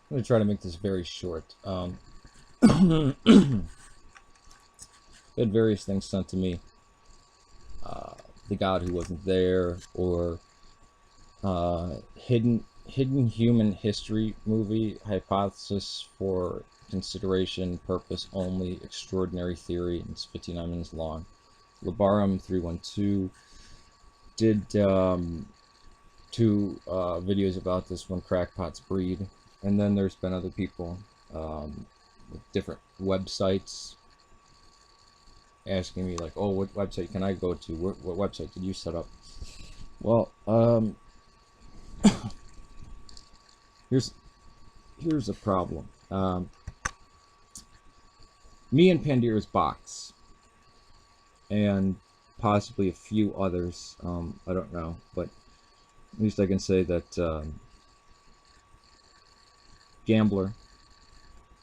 I'm going to try to make this very short. I had various things sent to me. The God Who Wasn't There, or hidden human history movie, hypothesis for consideration, purpose only, extraordinary theory, and it's 59 minutes long. Labarum 312 did two videos about this, when crackpots breed, and then there's been other people with different websites asking me like, oh, what website can I go to? What website did you set up? Well, here's a problem. Me and Pandora's Box, and possibly a few others. I don't know, but at least I can say that Gambler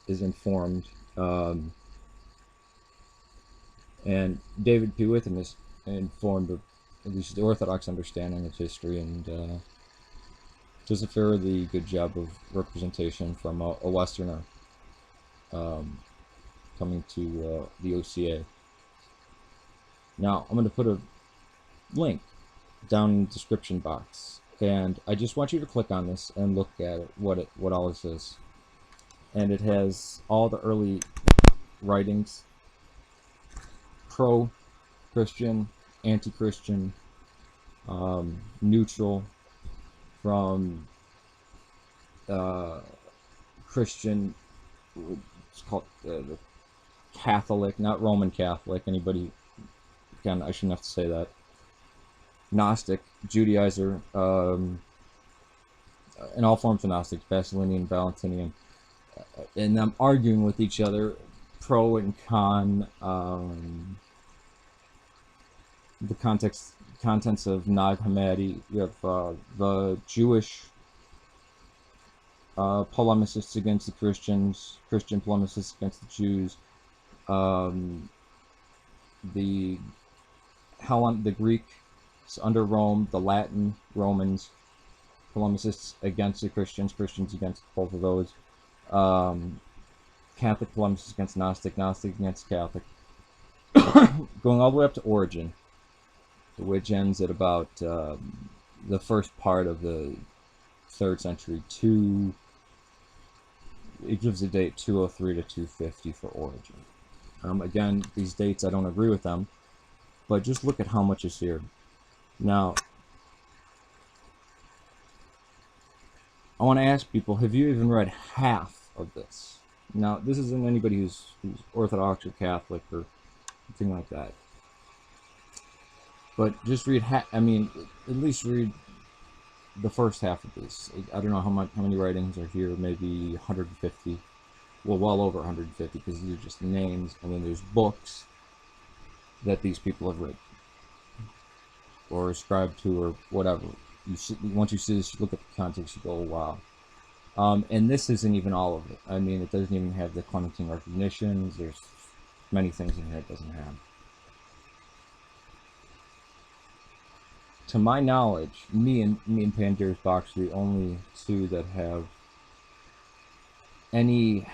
is informed, and David P. Witham is informed of at least the orthodox understanding of history, and does a fairly good job of representation from a Westerner coming to the OCA. Now, I'm going to put a link down in the description box, and I just want you to click on this and look at it, what all this is. And it has all the early writings, pro-Christian, anti-Christian, neutral, from Christian, it's called the Catholic, not Roman Catholic. Anybody, again, I shouldn't have to say that. Gnostic, Judaizer, and all forms of Gnostics, Basilinean, Valentinian, and them arguing with each other, pro and con, the contents of Nag Hammadi. You have the Jewish polemicists against the Christians, Christian polemicists against the Jews, the Greeks under Rome, the Latin Romans, polemicists against the Christians, Christians against both of those, Catholic polemicists against Gnostic, Gnostic against Catholic, going all the way up to Origen, which ends at about the first part of the 3rd century. It gives a date 203 to 250 for Origen. Again, these dates, I don't agree with them, but just look at how much is here. Now, I want to ask people, have you even read half of this? Now, this isn't anybody who's Orthodox or Catholic or anything like that. But just read, at least read the first half of this. I don't know how many writings are here, maybe 150. Well over 150, because these are just names, and then there's books that these people have written or ascribed to, or whatever. Once you see this, you look at the context, you go, oh, wow. And this isn't even all of it. I mean, it doesn't even have the Clementine recognitions. There's many things in here it doesn't have. To my knowledge, me and Pandora's Box are the only two that have any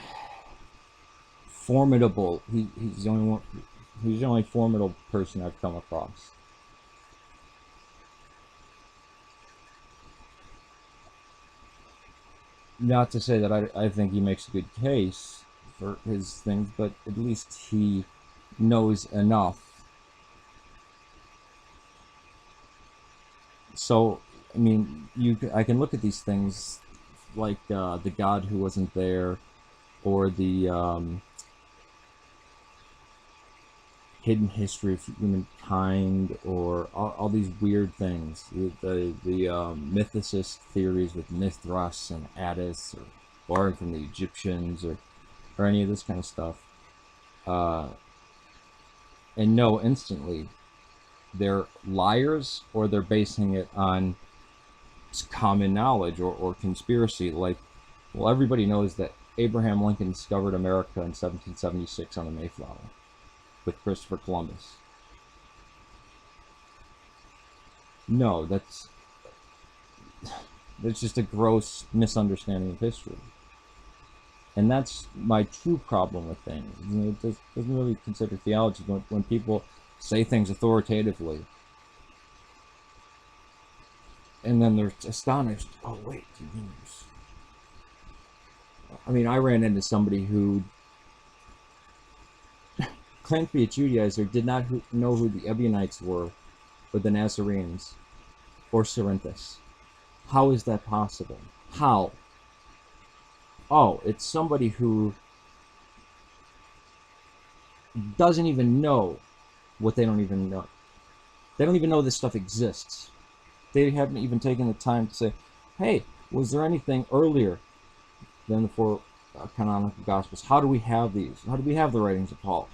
formidable. He's the only one. He's the only formidable person I've come across. Not to say that I think he makes a good case for his things, but at least he knows enough. So, I mean, I can look at these things like the God Who Wasn't There, or the hidden history of humankind, or all these weird things, the mythicist theories with Mithras and Attis, or borrowing from the Egyptians, or any of this kind of stuff, and know instantly they're liars, or they're basing it on common knowledge, or conspiracy. Like, well, everybody knows that Abraham Lincoln discovered America in 1776 on the Mayflower with Christopher Columbus. No, that's just a gross misunderstanding of history. And that's my true problem with things. It doesn't really consider theology when people say things authoritatively, and then they're astonished. Oh wait, I mean, I ran into somebody who claimed to be a Judaizer, did not know who the Ebionites were, or the Nazarenes, or Cerinthus. How is that possible? How? Oh, it's somebody who doesn't even know what they don't even know. They don't even know this stuff exists. They haven't even taken the time to say, hey, was there anything earlier than the four canonical Gospels? How do we have these? How do we have the writings of Paul?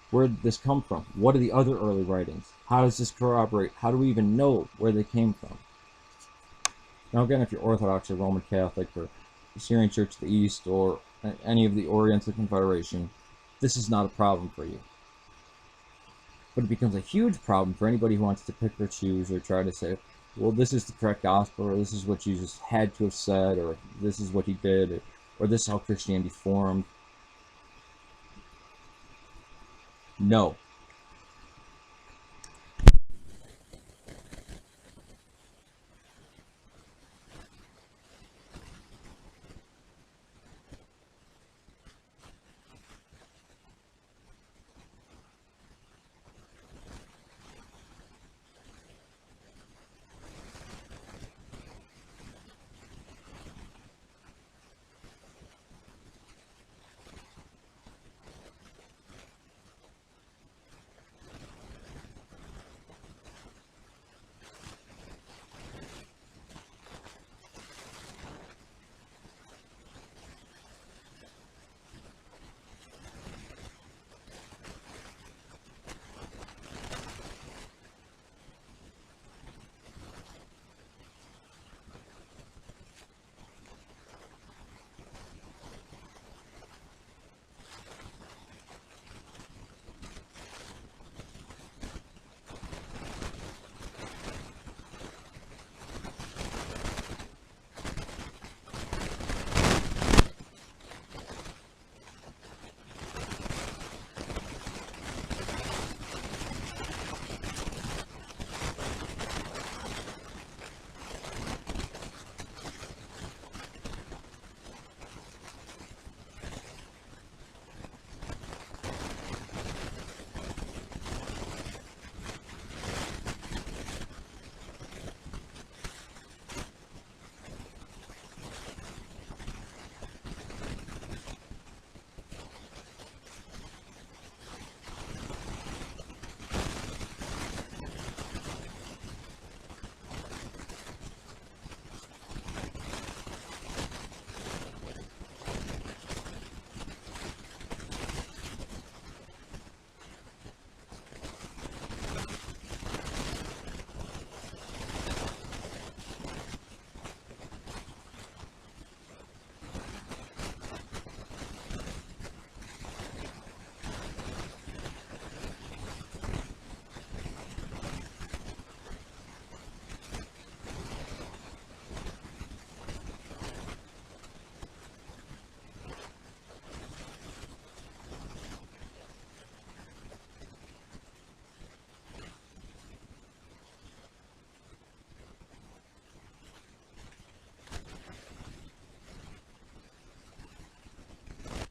Where did this come from? What are the other early writings? How does this corroborate? How do we even know where they came from? Now, again, if you're Orthodox or Roman Catholic or the Syrian Church of the East or any of the Oriental Confederation, this is not a problem for you. But it becomes a huge problem for anybody who wants to pick or choose or try to say, well, this is the correct gospel, or this is what Jesus had to have said, or this is what he did, or this is how Christianity formed. No.